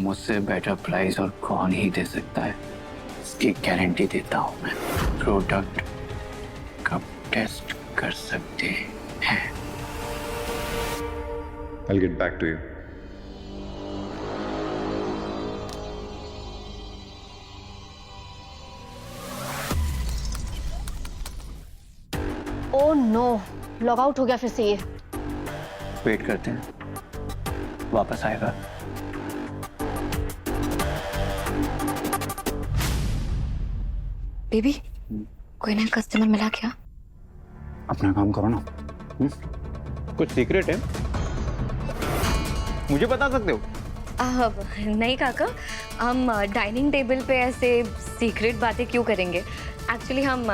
मुझसे better price और कौन ही दे सकता है, इसकी गारंटी देता हूं मैं। प्रोडक्ट कब टेस्ट कर सकते हैं? I'll get back to you. Oh no, log out हो गया फिर से ये। वेट करते हैं, वापस आएगा। बेबी, कोई नया कस्टमर मिला क्या? अपना काम करो ना। कुछ सीक्रेट है? मुझे बता सकते हो? नहीं काका, हम डाइनिंग टेबल पे ऐसे सीक्रेट बातें क्यों करेंगे? एक्चुअली हम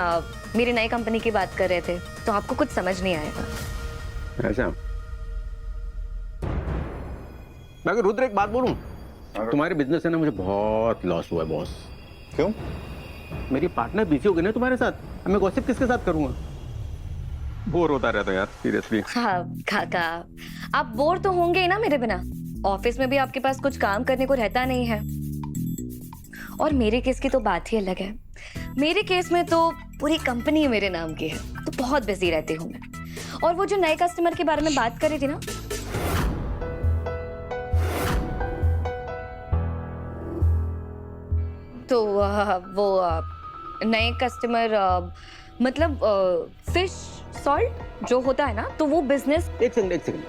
मेरी नई कंपनी की बात कर रहे थे, तो आपको कुछ समझ नहीं आएगा। ऐसा? मैं अगर रुद्र एक बात बोलूं, तुम्हारे बिजनेस से ना मुझे बहुत लॉस हुआ है बॉस। क्यों? मेरी पार्टनर बिजी हो गई ना तुम्हारे साथ, अब मैं गॉसिप किसके साथ करूंगा? बोर होता रहता यार, सीरियसली। हाँ काका, आप बोर तो होंगे ही ना मेरे बिना। ऑफिस में भी आपके पास कुछ काम करने को रहता नहीं है। और मेरे केस की तो बात ही अलग है। मेरे केस में तो पूरी कंपनी मेरे नाम की है, तो बहुत बिजी रहती हूँ मैं। और वो जो नए कस्टमर के बारे में बात कर रही थी ना, तो वो नए कस्टमर मतलब फिश सॉल्ट जो होता है ना, तो वो बिजनेस। एक सेकंड।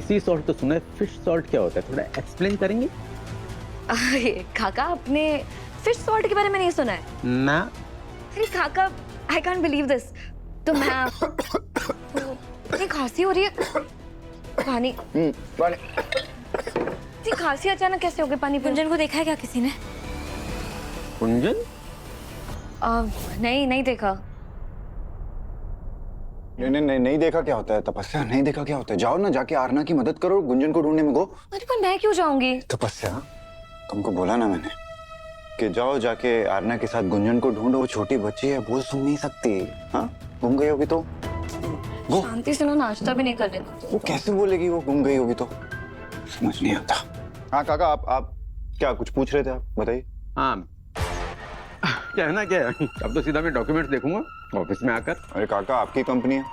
सी सॉल्ट तो सुना है, फिश सॉल्ट क्या होता है? थोड़ा एक्सप्लेन करेंगे? काका, आपने फिश सॉल्ट के बारे में नहीं सुना है? ना। अरे काका, आई कांट बिलीव दिस। तो मैं इतनी खांसी हो रही है। पानी इतनी खांसी अचानक कैसे हो गई? पानी। गुंजन को देखा है क्या किसी ने? गुंजन? नहीं देखा। नहीं देखा क्या होता है? तपस्या, नहीं देखा क्या होता है? जाओ ना, जाके आरना की मदद करो, गुंजन को ढूंढने में गो। अरे पर मैं क्यों जाऊंगी? तपस्या, तुमको बोला ना मैंने कि जाओ, जाके आरना के साथ गुंजन को ढूंढो। वो छोटी बच्ची है, बोल सुन नहीं सकती। हाँ, गुम गई होगी तो वो शांति से ना नाश्ता भी नहीं कर लेता। वो कैसे बोलेगी वो गुम गई होगी तो? समझ नहीं आता। हाँ काका, आप क्या कुछ पूछ रहे थे? आप बताइए। हाँ, कहना क्या है, अब तो सीधा मैं डॉक्यूमेंट्स देखूंगा ऑफिस में आकर। अरे काका, आपकी कंपनी है,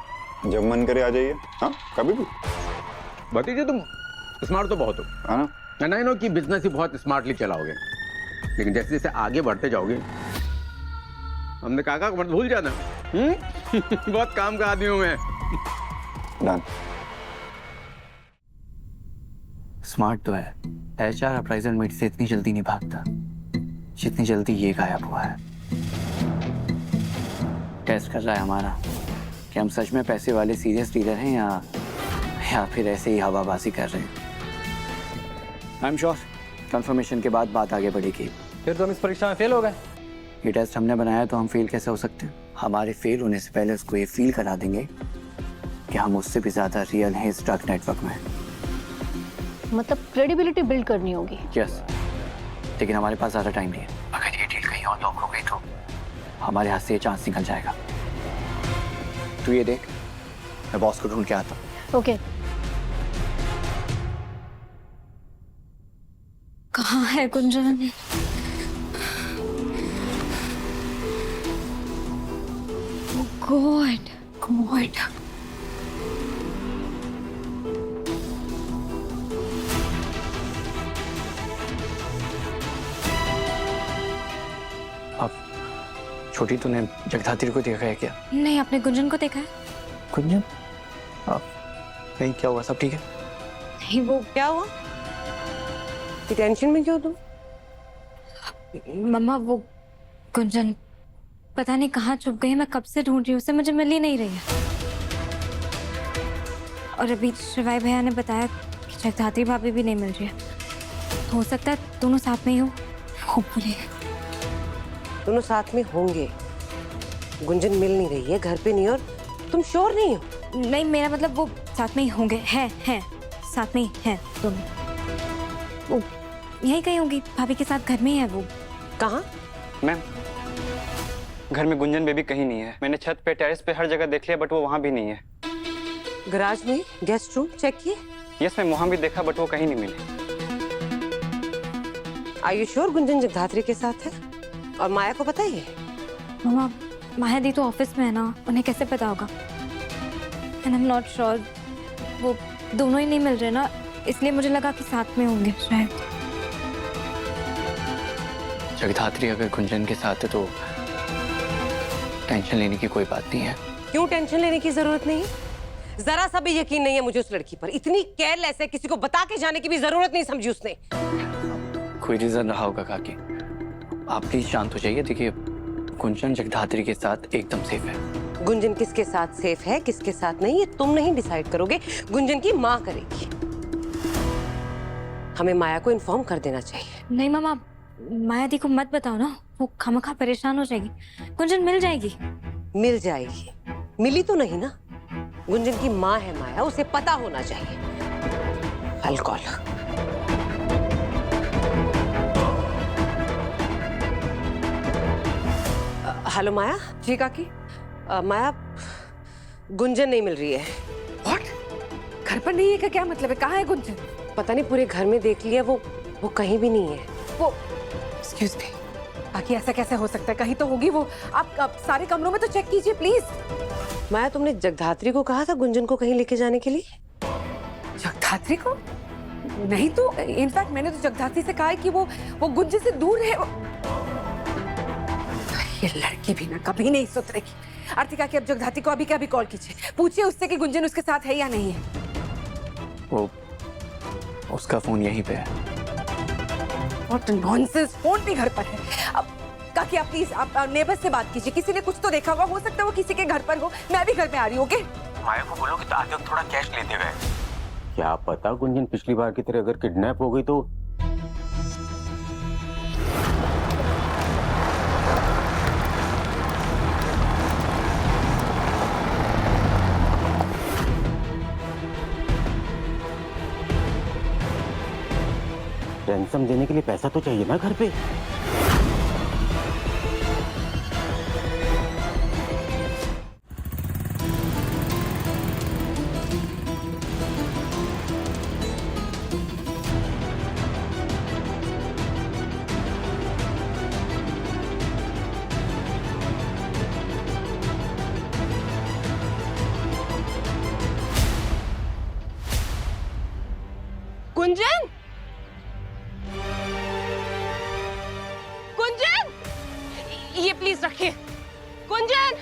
जब मन करे आ जाइए। हाँ, कभी भी। भतीजे तुम स्मार्ट तो बहुत हो, हाँ ना? मैं नो कि बिजनेस ही बहुत स्मार्टली चलाओगे, लेकिन जैसे जैसे आगे बढ़ते जाओगे, हमने काका को मत भूल जाना। बहुत काम का आदमी हूं मैं। डन। स्मार्ट तो है, एचआर अप्राइजल मीट से इतनी जल्दी नहीं भागता जितनी जल्दी ये गायब हुआ है। टेस्ट कर रहा है हमारा कि हम सच में पैसे वाले सीरियस डीलर हैं या फिर ऐसे ही हवाबाजी कर रहे हैं। आई एम श्योर कंफर्मेशन के बाद बात आगे बढ़ेगी। फिर तो हम इस परीक्षा में फेल हो गए। ये टेस्ट हमने बनाया तो हम फेल कैसे हो सकते हैं? हमारे फेल होने से पहले उसको ये फील करा देंगे कि हम उससे भी ज्यादा रियल हैं इस ड्रग नेटवर्क में। मतलब क्रेडिबिलिटी बिल्ड करनी होगी। यस, लेकिन हमारे पास ज्यादा टाइम नहीं है। अगर ये डील कहीं और लॉक हो गई तो हमारे हाथ से ये चांस निकल जाएगा। तू ये देख, मैं बॉस को ढूंढ के आता हूँ। ओके। कहाँ है गुंजन? गॉड। अब छोटी, तूने जगधात्री को देखा है क्या? नहीं, आपने गुंजन को देखा है? गुंजन? अब नहीं, क्या हुआ? सब ठीक है? नहीं, वो क्या हुआ? टेंशन में क्यों तुम? मम्मा, वो गुंजन पता नहीं कहाँ छुप गई है। मैं कब से ढूंढ रही हूँ उसे, मुझे मिल ही नहीं रही है। और अभी शिवाय भैया ने बताया कि जगधात्री भाभी भी नहीं मिल रही है। हो सकता है दोनों साथ में ही हो। होपफुली दोनों साथ में होंगे। गुंजन मिल नहीं रही है, घर पे नहीं, और तुम श्योर नहीं हो? नहीं, मेरा मतलब वो साथ में ही होंगे। हैं साथ में ही हैं दोनों। वो यहीं कहीं होंगी, भाभी के साथ घर में ही है वो। कहाँ? मैम, घर में गुंजन बेबी कहीं नहीं है। मैंने छत पे, टेरेस पे हर जगह देख लिया, बट वो वहाँ भी नहीं है। गैराज में, गेस्ट रूम चेक किए? यस, मैं वहां भी देखा बट वो कहीं नहीं मिले। Are you sure Gunjan Jagadhatri के साथ है? और माया को पता ही है? मम्मा, माया दी तो ऑफिस में है ना, उन्हें कैसे पता होगा? And I am not sure, वो दोनों ही नहीं मिल रहे ना, इसलिए मुझे लगा कि साथ में होंगे शायद। जगधात्री अगर गुंजन के साथ है तो टेंशन लेने की कोई बात नहीं है। क्यों टेंशन लेने की जरूरत नहीं? जरा सा भी यकीन नहीं है मुझे उस लड़की पर। इतनी केयरलेस है, किसी को बता के जाने की भी जरूरत नहीं समझी उसने। कोई रीजन रहा होगा काकी। आप प्लीज शांत हो जाइए। देखिए, गुंजन जगधात्री के साथ एकदम सेफ है। गुंजन किसके साथ सेफ है, किसके साथ नहीं, ये तुम नहीं डिसाइड करोगे, गुंजन की माँ करेगी। हमें माया को इन्फॉर्म कर देना चाहिए। नहीं मामा, माया दी को मत बताओ ना, वो खामखा परेशान हो जाएगी। गुंजन मिल जाएगी। मिल जाएगी, मिली तो नहीं ना। गुंजन की माँ है माया, उसे पता होना चाहिए। अल्कोहल। हेलो माया। जी काकी। माया, गुंजन नहीं मिल रही है। व्हाट? घर पर नहीं है का क्या मतलब है? कहाँ है गुंजन? पता नहीं, पूरे घर में देख लिया, वो कहीं भी नहीं है। वो एक्सक्यूज मी काकी, ऐसा कैसे हो सकता है? कहीं तो होगी वो। आप सारे कमरों में तो चेक कीजिए प्लीज। माया, तुमने जगधात्री को कहा था गुंजन को कहीं लेके जाने के लिए? जगधात्री को? नहीं तो इनफैक्ट मैंने तो जगधात्री से कहा है कि वो गुंजन से दूर है। ये लड़की भी ना कभी नहीं सुधरेगी। आरती काकी, अब जगधात्री को अभी क्या भी कॉल कीजिए, पूछिए उससे कि गुंजन उसके साथ है या नहीं है। वो उसका फोन यहीं पे है। व्हाट नॉनसेंस, फोन भी घर पर है। अब काकी आप प्लीज आप नेबर से बात कीजिए, किसी ने कुछ तो देखा होगा, हो सकता है वो किसी के घर पर हो। मैं भी घर में आ रही हूँ। ओके? माया को बोलो कि तो आगे थोड़ा कैश लेते गए। क्या पता गुंजन पिछली बार की तरह अगर किडनैप हो गई तो। रैंसम देने के लिए पैसा तो चाहिए ना घर पे। गुंजन, गुंजन, ये प्लीज रखिए। गुंजन,